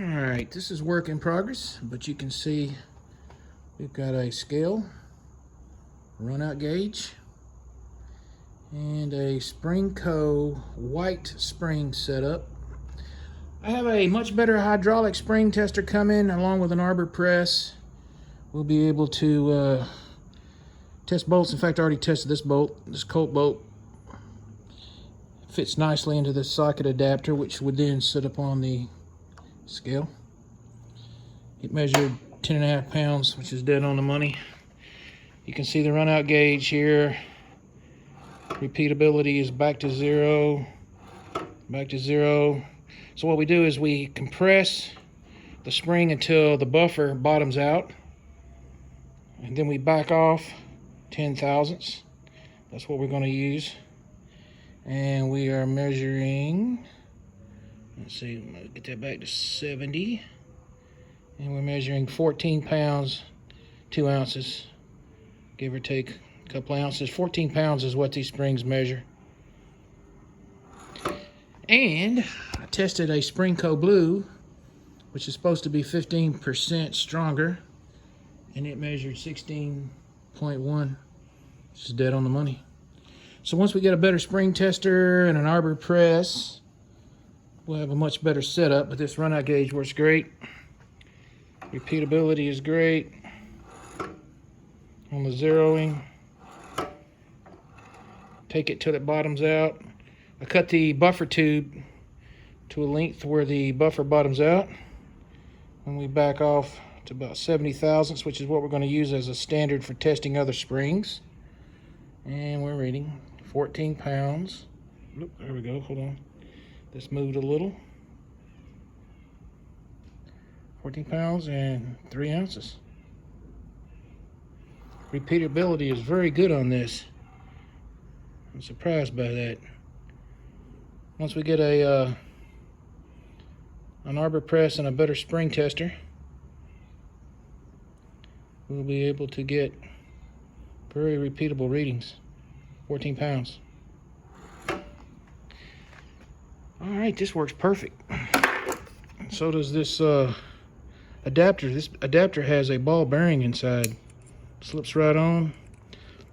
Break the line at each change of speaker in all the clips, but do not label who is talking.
Alright, this is work in progress, but you can see we've got a scale, run out gauge, and a Sprinco White spring setup. I have a much better hydraulic spring tester coming along with an arbor press. We'll be able to test bolts. In fact, I already tested this bolt, this Colt bolt. Fits nicely into this socket adapter, which would then sit up on the scale. It measured 10.5 pounds, which is dead on the money. You can see the run out gauge here. Repeatability is back to zero. So what we do is we compress the spring until the buffer bottoms out, and then we back off 10 thousandths. That's what we're going to use. And we are measuring, let's see, I'm going to get that back to 70. And we're measuring 14 pounds, 2 ounces, give or take a couple ounces. 14 pounds is what these springs measure. And I tested a Sprinco Blue, which is supposed to be 15% stronger, and it measured 16.1, which is dead on the money. So once we get a better spring tester and an arbor press, we'll have a much better setup. But this run out gauge works great. Repeatability is great. On the zeroing, take it till it bottoms out. I cut the buffer tube to a length where the buffer bottoms out. And we back off to about 70 thousandths, which is what we're going to use as a standard for testing other springs. And we're reading 14 pounds. Oop, there we go, hold on. This moved a little. 14 pounds and 3 ounces. Repeatability is very good on this. I'm surprised by that. Once we get an arbor press and a better spring tester, we'll be able to get very repeatable readings. 14 pounds. All right, this works perfect. And so does this adapter. This adapter has a ball bearing inside. Slips right on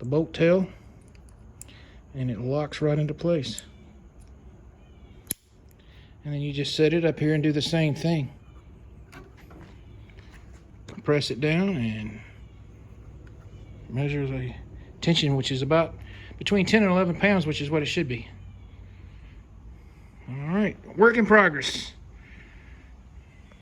the bolt tail, and it locks right into place. And then you just set it up here and do the same thing. Compress it down and measure the tension, which is about between 10 and 11 pounds, which is what it should be. All right, work in progress.